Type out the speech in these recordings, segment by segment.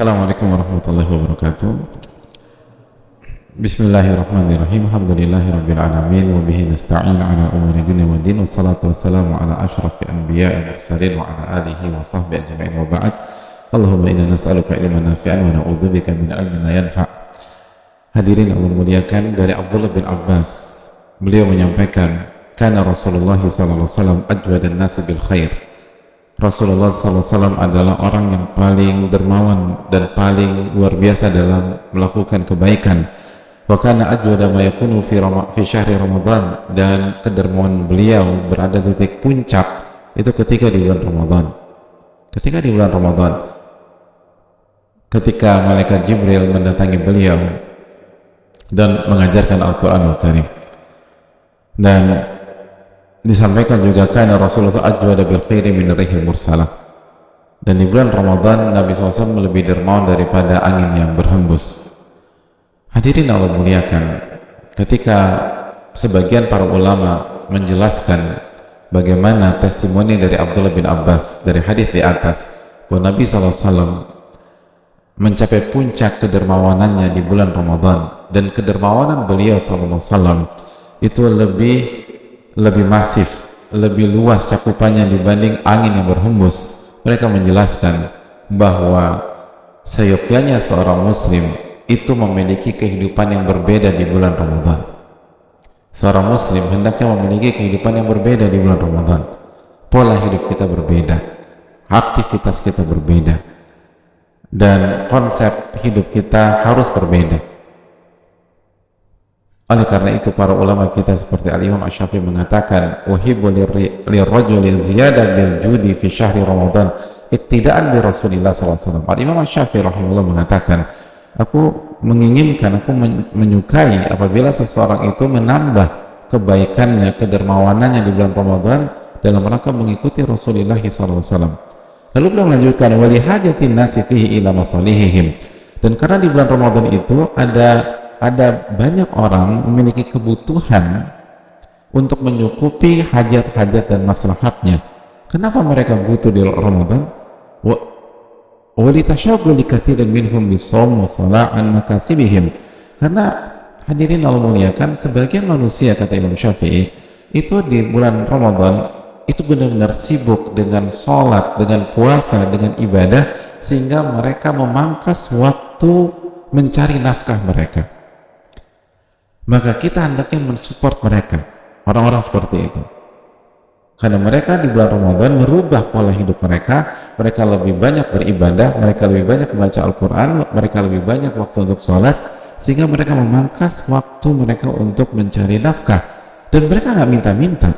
Assalamualaikum warahmatullahi wabarakatuh. Bismillahirrahmanirrahim. Alhamdulillahirabbil alamin wa bihi nasta'in ala umuri dunya waddin, wassalatu wassalamu ala asyrafil anbiya'i wal mursalin wa ala alihi wa sahbihi ajma'in wa ba'd. Allahumma inna nas'aluka ilman nafi'an wa na'udzubika min ilmin la yanfa'. Hadirin Allah muliakan, dari Abdullah bin Abbas, beliau menyampaikan, kana Rasulullah sallallahu alaihi wasallam ajwadan nasi bil khair. Rasulullah SAW adalah orang yang paling dermawan dan paling luar biasa dalam melakukan kebaikan. Wa kana ajwada ma yakunu fi syahri Ramadan, dan kedermawan beliau berada di titik puncak itu ketika di bulan Ramadan. Ketika di bulan Ramadan, ketika malaikat Jibril mendatangi beliau dan mengajarkan Al-Qur'anul Karim. Dan disampaikan juga karena Rasulullah ajwada bil khairi min rihil mursalah, dan di bulan Ramadan Nabi SAW lebih dermawan daripada angin yang berhembus. Hadirin Allah muliakan, ketika sebagian para ulama menjelaskan bagaimana testimoni dari Abdullah bin Abbas dari hadis di atas bahwa Nabi SAW mencapai puncak kedermawanannya di bulan Ramadan, dan kedermawanan beliau SAW itu lebih masif, lebih luas cakupannya dibanding angin yang berhembus. Mereka menjelaskan bahwa seyogyanya seorang muslim itu memiliki kehidupan yang berbeda di bulan Ramadan. Seorang muslim hendaknya memiliki kehidupan yang berbeda di bulan Ramadan. Pola hidup kita berbeda, aktivitas kita berbeda, dan konsep hidup kita harus berbeda. Oleh karena itu para ulama kita seperti Al-Imam Asy-Syafi'i mengatakan, uhibbu lirrajuli ziyadah bil judi fi syahri Ramadan iktidaan bi Rasulillah SAW. Al-Imam Asy-Syafi'i rahimahullah mengatakan, aku menginginkan, aku menyukai apabila seseorang itu menambah kebaikannya, kedermawanannya di bulan Ramadan dalam rangka mengikuti Rasulullah SAW. Lalu beliau melanjutkan, wali hajatin nasi fihi ila masalihihim, dan karena di bulan Ramadan itu ada banyak orang memiliki kebutuhan untuk menyukupi hajat-hajat dan maslahatnya. Kenapa mereka butuh di Ramadan? Walitasyaghuli katsiran minhum bisawm wa sala'an makasibihim. Karena hadirin Allah muliakan, sebagian manusia, kata Imam Syafi'i, itu di bulan Ramadan itu benar-benar sibuk dengan sholat, dengan puasa, dengan ibadah, sehingga mereka memangkas waktu mencari nafkah mereka. Maka kita hendaknya mensupport mereka, orang-orang seperti itu, karena mereka di bulan Ramadan merubah pola hidup mereka. Mereka lebih banyak beribadah, mereka lebih banyak membaca Al-Quran, mereka lebih banyak waktu untuk sholat, sehingga mereka memangkas waktu mereka untuk mencari nafkah. Dan mereka nggak minta-minta,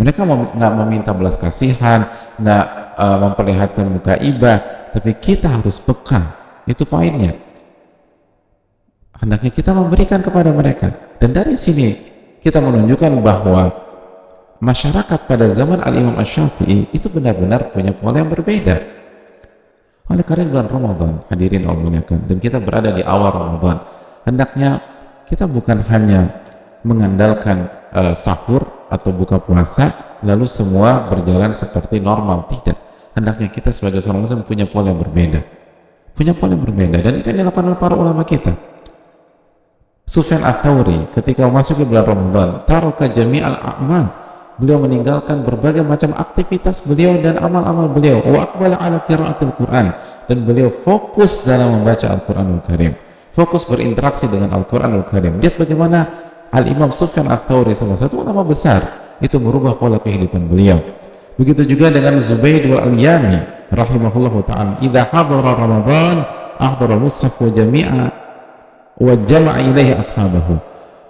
mereka nggak meminta belas kasihan, nggak memperlihatkan muka ibah, tapi kita harus peka. Itu poinnya. Hendaknya kita memberikan kepada mereka. Dan dari sini kita menunjukkan bahwa masyarakat pada zaman Al-Imam Asy-Syafi'i itu benar-benar punya pola yang berbeda. Oleh karena bulan Ramadan, hadirin Allah muliakan, dan kita berada di awal Ramadan, hendaknya kita bukan hanya mengandalkan sahur atau buka puasa lalu semua berjalan seperti normal. Tidak. Hendaknya kita sebagai seorang muslim punya pola yang berbeda. Punya pola yang berbeda, dan itu yang dilakukan oleh para ulama kita. Sufyan Ats-Tsauri ketika masuk ke bulan Ramadan, taraka jami'al a'mal, beliau meninggalkan berbagai macam aktivitas beliau dan amal-amal beliau, wa aqbala ala qiraatil Qur'an, dan beliau fokus dalam membaca Al-Qur'anul Karim, fokus berinteraksi dengan Al-Qur'anul Karim. Lihat bagaimana Al-Imam Sufyan Ats-Tsauri, salah satu ulama besar, itu merubah pola kehidupan beliau. Begitu juga dengan Zubayd al-Yami rahimahullahu ta'ala, idza hadara Ramadan ahdara mushaf wa jami'a wa jama'a ilaihi ashabahu.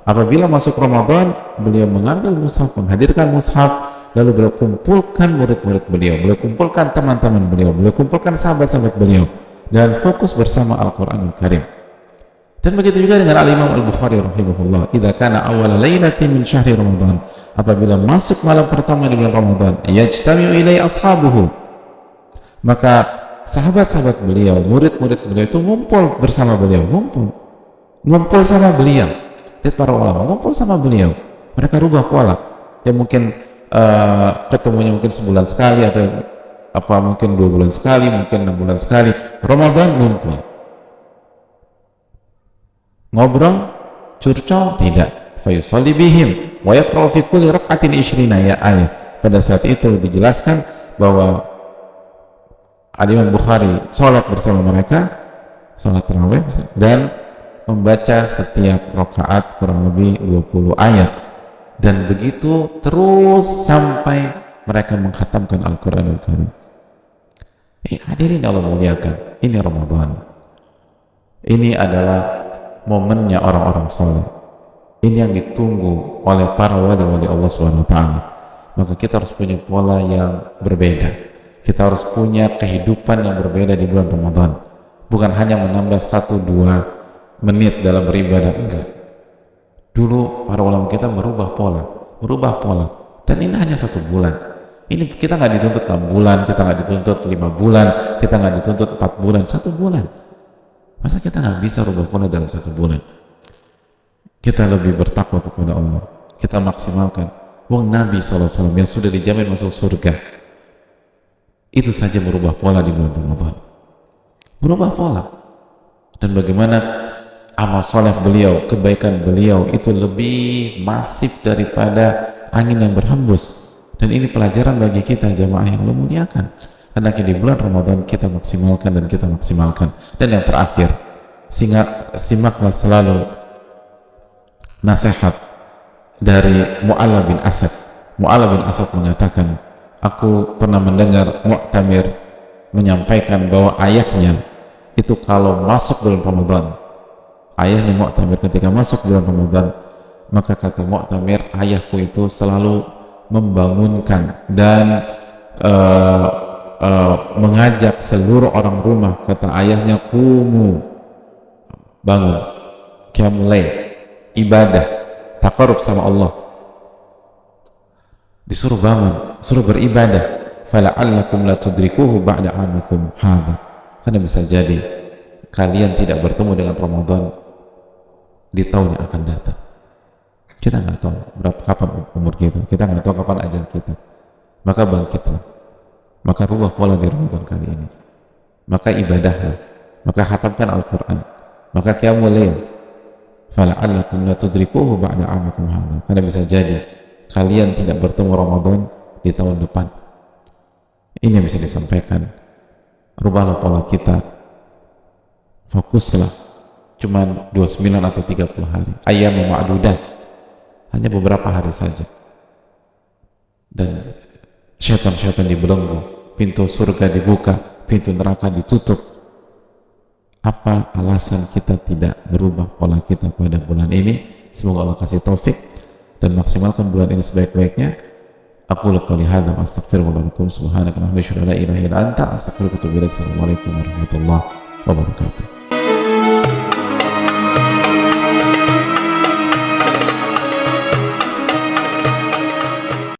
Apabila masuk Ramadan, beliau mengambil mushaf, menghadirkan mushaf, lalu beliau kumpulkan murid-murid beliau, beliau kumpulkan teman-teman beliau, beliau kumpulkan sahabat-sahabat beliau, dan fokus bersama Al-Qur'anul Karim. Dan begitu juga dengan Al-Imam Al-Bukhari rahimahullah, idza kana awwala lailatin min syahri Ramadan, apabila masuk malam pertama di bulan Ramadan, yajtami'u ilaihi ashabuhu, maka sahabat-sahabat beliau, murid-murid beliau itu ngumpul bersama beliau, ngumpul sama beliau. Lihat para ulama ngumpul sama beliau, mereka rubah pola yang mungkin ketemunya mungkin sebulan sekali atau apa mungkin 2 bulan sekali, mungkin 6 bulan sekali. Ramadan ngumpul, ngobrol, curcol, tidak. Fayusalli bihim wa yaqra'u fi kulli rak'atin 20 ayat. Pada saat itu dijelaskan bahwa Al-Imam Bukhari sholat bersama mereka, sholat tarawih, dan membaca setiap rakaat kurang lebih 20 ayat, dan begitu terus sampai mereka mengkhatamkan Al-Quranul Karim. Hadirin Allah muliakan, ini Ramadan, ini adalah momennya orang-orang soleh, ini yang ditunggu oleh para wali-wali Allah SWT. Maka kita harus punya pola yang berbeda, kita harus punya kehidupan yang berbeda di bulan Ramadan, bukan hanya menambah 1-2 menit dalam beribadah, enggak. Dulu para ulama kita merubah pola, dan ini hanya 1 bulan. Ini kita nggak dituntut 6 bulan, kita nggak dituntut 5 bulan, kita nggak dituntut 4 bulan, 1 bulan. Masa kita nggak bisa rubah pola dalam 1 bulan? Kita lebih bertakwa kepada Allah, kita maksimalkan. Wong Nabi SAW yang sudah dijamin masuk surga, itu saja merubah pola di bulan Ramadan, merubah pola. Dan bagaimana amal soleh beliau, kebaikan beliau itu lebih masif daripada angin yang berhembus. Dan ini pelajaran bagi kita jamaah yang Allah muliakan. Karena di bulan Ramadan kita maksimalkan dan kita maksimalkan. Dan yang terakhir, simaklah selalu nasihat dari Mu'alla bin Asad. Mu'alla bin Asad mengatakan, aku pernah mendengar Mu'tamir menyampaikan bahwa ayahnya itu kalau masuk bulan Ramadan, ayahnya Mu'tamir ketika masuk bulan Ramadan, maka kata Mu'tamir, ayahku itu selalu membangunkan dan mengajak seluruh orang rumah. Kata ayahnya, kumu, bangun, qiyamul lail, ibadah, taqarrub sama Allah, disuruh bangun, suruh beribadah. Fala'allakum la tudrikuhu ba'da amikum hadha, karena bisa jadi kalian tidak bertemu dengan Ramadan di tahun yang akan datang. Kita nggak tahu kapan umur kita nggak tahu kapan ajal kita. Maka bangkitlah, maka rubah pola di Ramadan kali ini, maka ibadahlah, maka khatamkan Al-Quran, maka qiyamul lail. Fala'allakum la tudrikuhu ba'da amikum hadha, karena bisa jadi kalian tidak bertemu Ramadan di tahun depan. Ini yang bisa disampaikan. Rubahlah pola kita, fokuslah, cuman 29 atau 30 hari, ayyam ma'dudat, hanya beberapa hari saja, dan syaitan-syaitan dibelenggu, pintu surga dibuka, pintu neraka ditutup. Apa alasan kita tidak berubah pola kita pada bulan ini? Semoga Allah kasih taufik dan maksimalkan bulan ini sebaik-baiknya. Aku qouli hadza wa astaghfirullah lakum, subhanaka wa bihamdika la ilaha illa anta, astaghfiruka wa atubu ilaik. Assalamualaikum warahmatullahi wabarakatuh.